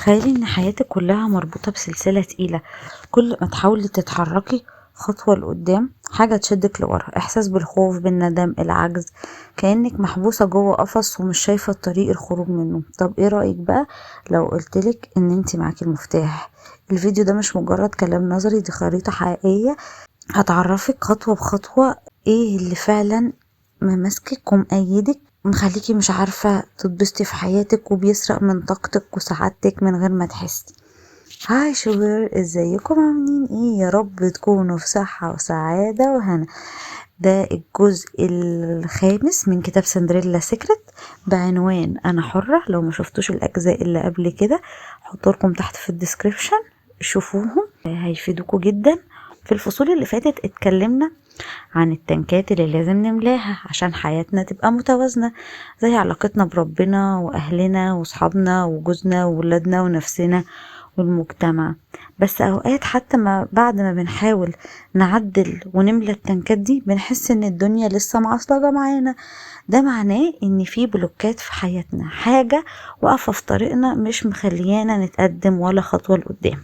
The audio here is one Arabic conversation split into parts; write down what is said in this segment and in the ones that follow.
تخيلي ان حياتك كلها مربوطة بسلسلة تقيلة. كل ما تحاولي تتحركي خطوة لقدام حاجة تشدك لورا، احساس بالخوف، بالندم، العجز، كأنك محبوسة جوه قفص ومش شايفة الطريق الخروج منه. طب ايه رأيك بقى لو قلتلك ان انتي معاكي المفتاح؟ الفيديو ده مش مجرد كلام نظري، دي خريطة حقيقية هتعرفك خطوة بخطوة ايه اللي فعلا ممسكك ومأيدك، مخليكي مش عارفة تتبسطي في حياتك، وبيسرق من طاقتك وسعادتك من غير ما تحسي. هاي شوير، ازيكم عاملين ايه؟ يا رب تكونوا في صحة وسعادة وهنا. ده الجزء الخامس من كتاب سندريلا سيكريت بعنوان انا حرة. لو ما شفتوش الاجزاء اللي قبل كده هحطلكم تحت في الديسكريبشن، شوفوهم هيفيدوكوا جدا. في الفصول اللي فاتت اتكلمنا عن التنكات اللي لازم نملاها عشان حياتنا تبقى متوازنة، زي علاقتنا بربنا وأهلنا وصحابنا وجوزنا وولادنا ونفسنا والمجتمع. بس أوقات حتى ما بعد ما بنحاول نعدل ونملى التنكات دي بنحس ان الدنيا لسه معصلجة معانا. ده معناه ان في بلوكات في حياتنا، حاجة واقفة في طريقنا مش مخليانا نتقدم ولا خطوة لقدام.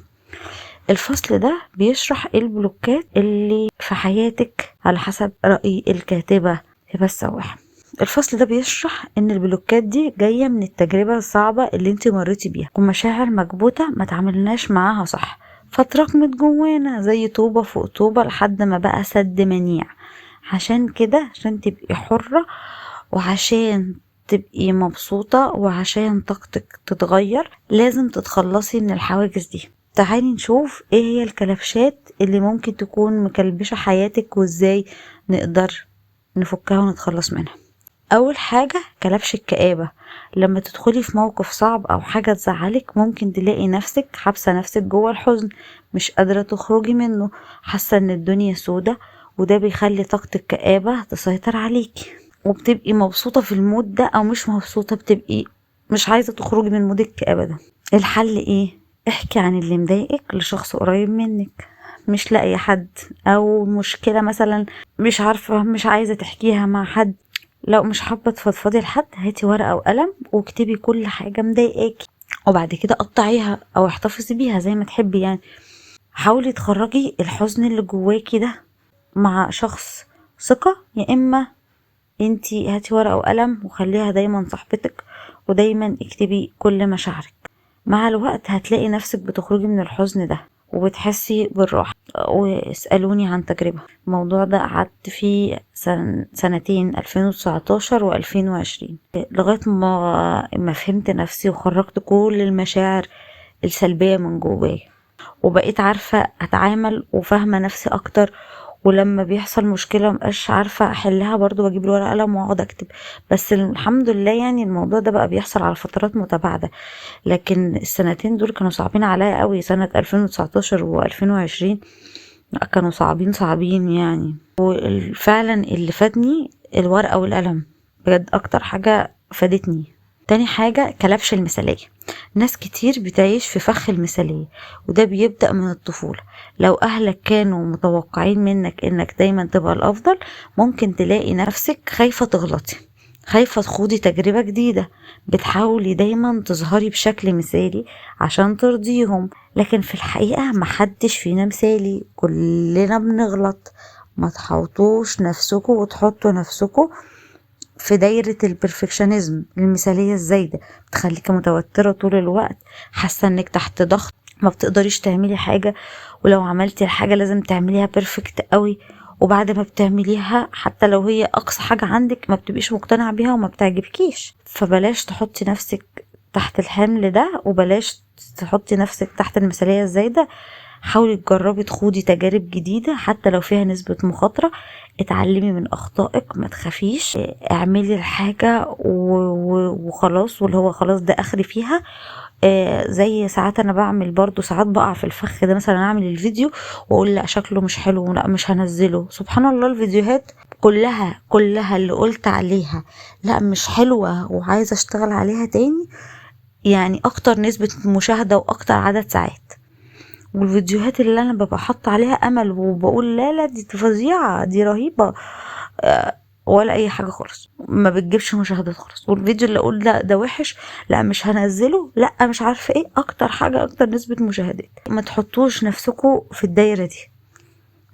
الفصل ده بيشرح ايه البلوكات اللي في حياتك على حسب رأي الكاتبة هبة السواح. الفصل ده بيشرح ان البلوكات دي جاية من التجربة الصعبة اللي انت مريتي بيها، ومشاعر مكبوتة ما تعملناش معاها صح، فتراكمت جوانا زي طوبة فوق طوبة لحد ما بقى سد منيع. عشان كده، عشان تبقي حرة، وعشان تبقي مبسوطة، وعشان طاقتك تتغير، لازم تتخلصي من الحواجز دي. تعالي نشوف ايه هي الكلبشات اللي ممكن تكون مكلبشة حياتك، وازاي نقدر نفكها ونتخلص منها. اول حاجة كلبش الكآبة. لما تدخلي في موقف صعب او حاجة تزعلك، ممكن تلاقي نفسك حابسة نفسك جوه الحزن، مش قادرة تخرجي منه، حاسة ان الدنيا سودة، وده بيخلي طاقة الكآبة تسيطر عليكي، وبتبقي مبسوطة في المود ده او مش مبسوطة، بتبقي مش عايزة تخرجي من مود الكآبة ده. الحل ايه؟ احكي عن اللي مضايقك لشخص قريب منك، مش لاقي حد، او مشكلة مثلا مش عارفة مش عايزة تحكيها مع حد. لو مش حابة تفضفضي لحد، هاتي ورقة وقلم واكتبي كل حاجة مضايقاكي، وبعد كده قطعيها او احتفظي بيها زي ما تحبي يعني. حاولي تخرجي الحزن اللي جواكي ده مع شخص ثقة، يا اما انتي هاتي ورقة وقلم وخليها دايما صاحبتك، ودايما اكتبي كل مشاعرك. مع الوقت هتلاقي نفسك بتخرجي من الحزن ده وبتحسي بالراحة. واسألوني عن تجربة الموضوع ده، قعدت فيه سنتين 2019 و2020 لغاية ما فهمت نفسي وخرجت كل المشاعر السلبية من جواي، وبقيت عارفة اتعامل وفاهمة نفسي اكتر. ولما بيحصل مشكلة مبقاش عارفة احلها، برضو بجيب الورقة قلم واقعد اكتب. بس الحمد لله يعني الموضوع ده بقى بيحصل على فترات متباعدة، لكن السنتين دول كانوا صعبين عليا قوي. سنة 2019 و2020 كانوا صعبين يعني. وفعلا اللي فادني الورقة والقلم، بجد اكتر حاجة فادتني. تاني حاجة كلبش المثالية. ناس كتير بتعيش في فخ المثالية، وده بيبدأ من الطفولة. لو أهلك كانوا متوقعين منك إنك دايما تبقى الأفضل، ممكن تلاقي نفسك خايفة تغلطي، خايفة تخوضي تجربة جديدة، بتحاولي دايما تظهري بشكل مثالي عشان ترضيهم. لكن في الحقيقة محدش فينا مثالي، كلنا بنغلط. ما تحوطوش نفسكم وتحطوا نفسكم في دايرة البرفكشنزم، المثالية الزايدة بتخليك متوترة طول الوقت، حاسة انك تحت ضغط، ما بتقدريش تعملي حاجة، ولو عملتي الحاجة لازم تعمليها بيرفكت قوي، وبعد ما بتعمليها حتى لو هي اقصى حاجة عندك ما بتبقيش مقتنعة بيها وما بتعجبكيش. فبلاش تحطي نفسك تحت الحمل ده، وبلاش تحطي نفسك تحت المثالية الزايدة. حاولي تجربي تخوضي تجارب جديدة حتى لو فيها نسبة مخاطرة، اتعلمي من اخطائك، ما تخافيش، اعملي الحاجة وخلاص، واللي هو خلاص ده اخري فيها. زي ساعات انا بعمل برضو، ساعات بقع في الفخ ده، مثلا اعمل الفيديو واقول لا شكله مش حلو، لا مش هنزله. سبحان الله، الفيديوهات كلها اللي قلت عليها لا مش حلوة وعايزة اشتغل عليها تاني، يعني اكتر نسبة مشاهدة واكتر عدد ساعات. والفيديوهات اللي انا ببقى حاطه عليها امل وبقول لا دي فظيعه، دي رهيبه، ولا اي حاجه خالص، ما بتجيبش مشاهدات خالص. والفيديو اللي اقول لا ده وحش، لا مش هنزله، لا مش عارفه ايه، اكتر حاجه اكتر نسبه مشاهدات. ما تحطوش نفسكم في الدايره دي،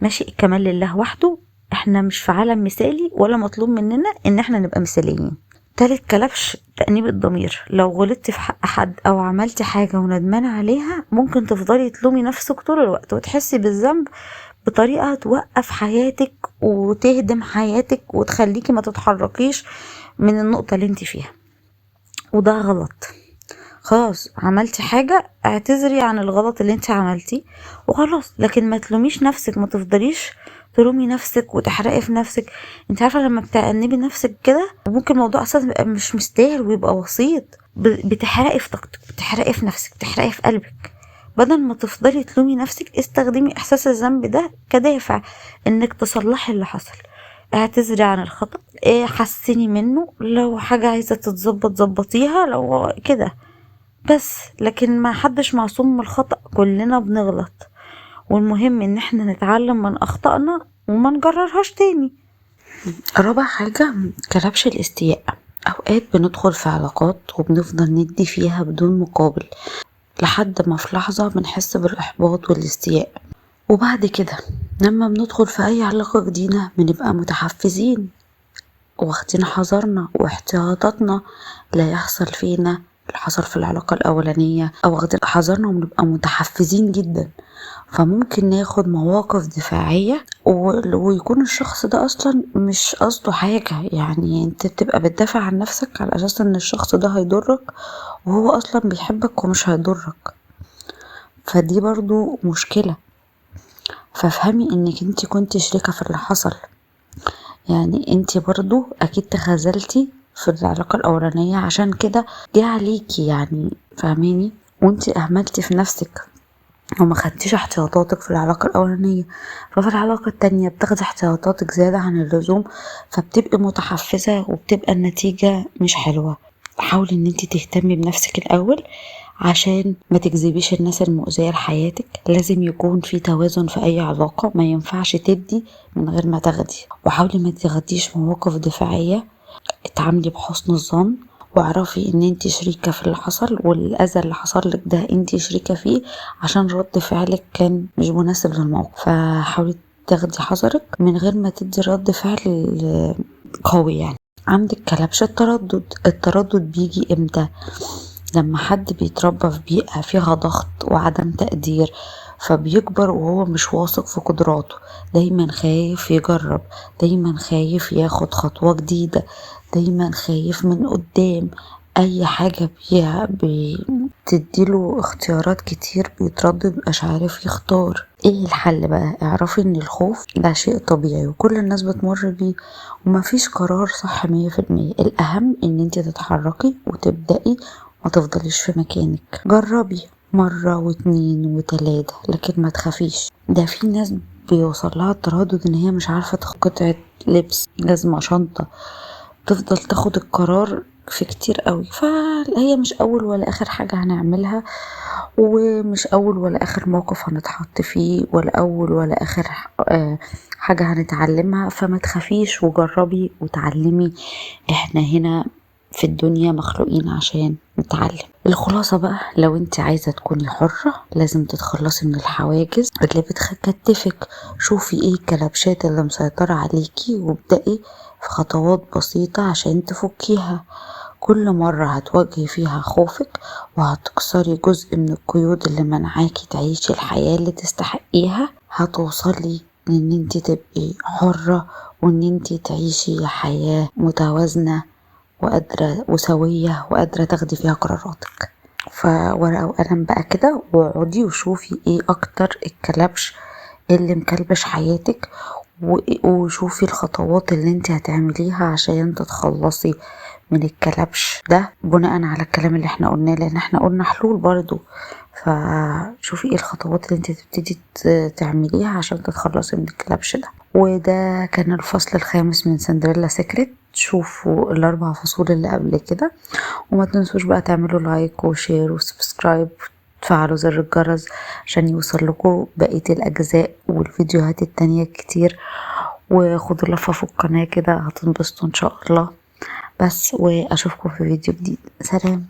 ماشي؟ الكمال لله وحده. احنا مش في عالم مثالي ولا مطلوب مننا ان احنا نبقى مثاليين. تالت كلبش تأنيب الضمير. لو غلطتي في حق حد او عملتي حاجة وندمانة عليها، ممكن تفضلي تلومي نفسك طول الوقت وتحسي بالذنب بطريقة توقف حياتك وتهدم حياتك وتخليكي ما تتحركيش من النقطة اللي انت فيها، وده غلط. خلاص عملتي حاجة، اعتذري عن الغلط اللي انت عملتيه وخلاص، لكن ما تلوميش نفسك، ما تفضليش تلومي نفسك وتحرقي في نفسك. انت عارفة لما بتأنبي نفسك كده ممكن الموضوع اصلا يبقى مش مستاهل ويبقى بسيط، بتحرقي في طاقتك، بتحرقي في نفسك، بتحرقي في قلبك. بدل ما تفضلي تلومي نفسك، استخدمي احساس الذنب ده كدافع انك تصلحي اللي حصل. اعتذري عن الخطأ، ايه حسني منه، لو حاجة عايزة تتظبط ظبطيها، لو كده بس. لكن ما حدش معصوم من الخطأ، كلنا بنغلط، والمهم ان احنا نتعلم من اخطائنا وما نجررهاش تاني. رابع حاجة كلبش الاستياء. اوقات بندخل في علاقات وبنفضل ندي فيها بدون مقابل، لحد ما في لحظة بنحس بالاحباط والاستياء، وبعد كده لما بندخل في اي علاقة جديدة بنبقى متحفزين واخدين حذرنا واحتياطاتنا لا يحصل فينا اللي حصل في العلاقة الأولانية، أو واخدين حذرنا ونبقى متحفزين جدا. فممكن ناخد مواقف دفاعية ويكون الشخص ده أصلا مش قصده حاجة، يعني انت بتبقى بتدافع عن نفسك على أساس ان الشخص ده هيضرك، وهو أصلا بيحبك ومش هيضرك. فدي برضو مشكلة. فافهمي انك انت كنت شريكة في اللي حصل، يعني انتي برضو اكيد تخاذلتي في العلاقة الاولانية عشان كده جه عليكي، يعني فاهميني؟ وانتي اهملتي في نفسك وما خدتيش احتياطاتك في العلاقة الاولانية، ففي العلاقة التانية بتاخدي احتياطاتك زيادة عن اللزوم، فبتبقي متحفزة وبتبقى النتيجة مش حلوة. حاولي ان انتي تهتمي بنفسك الاول عشان ما تجذبيش الناس المؤذية لحياتك. لازم يكون في توازن في اي علاقة، ما ينفعش تدي من غير ما تاخدي. وحاولي ما تاخديش مواقف دفاعية، اتعاملي بحسن الظن، واعرفي ان انتي شريكة في اللي حصل، والاذى اللي حصل لك ده انتي شريكة فيه عشان رد فعلك كان مش مناسب للموقف. فحاولي تاخدي حذرك من غير ما تدي رد فعل قوي. يعني عندك كلبش التردد بيجي امتى؟ لما حد بيتربى في بيئة فيها ضغط وعدم تقدير، فبيكبر وهو مش واثق في قدراته، دايما خايف يجرب، دايما خايف ياخد خطوة جديدة، دايما خايف من قدام اي حاجة بتديله اختيارات كتير، بيتردد مبقاش عارف يختار. ايه الحل بقى؟ اعرفي ان الخوف ده شيء طبيعي وكل الناس بتمر بيه، ومفيش قرار صح 100%. الاهم ان انت تتحركي وتبدأي، ما تفضليش في مكانك. جربي مرة واتنين وتلاتة، لكن ما تخافيش. ده في ناس بيوصل لها التردد ان هي مش عارفة تاخد قطعة لبس، جزمة، شنطة، تفضل تاخد القرار في كتير قوي. فهي مش اول ولا اخر حاجة هنعملها، ومش اول ولا اخر موقف هنتحط فيه، ولا اول ولا اخر حاجة هنتعلمها. فما تخافيش وجربي وتعلمي، احنا هنا في الدنيا مخلوقين عشان نتعلم. الخلاصة بقى، لو انت عايزة تكوني حرة لازم تتخلصي من الحواجز اللي بتكتفك. شوفي ايه الكلبشات اللي مسيطرة عليكي وابدأي في خطوات بسيطة عشان تفكيها. كل مرة هتواجهي فيها خوفك وهتكسري جزء من القيود اللي منعاكي تعيشي الحياة اللي تستحقيها، هتوصلي ان انت تبقي حرة، وان انت تعيشي حياة متوازنة وقادرة وسوية وقادرة تاخدي فيها قراراتك. فورقة وقلم بقى كده واقعدي وشوفي ايه اكتر الكلبش اللي مكلبش حياتك، وشوفي الخطوات اللي انت هتعمليها عشان تتخلصي من الكلبش ده بناء على الكلام اللي احنا قلناه، لان احنا قلنا حلول برضو. فشوفي ايه الخطوات اللي انت تبتدي تعمليها عشان تتخلصي من الكلبش ده. وده كان الفصل الخامس من سندريلا سيكريت. شوفوا الاربع فصول اللي قبل كده، وما تنسوش بقى تعملوا لايك وشير وسبسكرايب، تفعلوا زر الجرس عشان يوصل لكم بقية الأجزاء والفيديوهات التانية كتير. وخدوا لفة في القناة كده هتنبسطوا ان شاء الله. بس واشوفكم في فيديو جديد. سلام.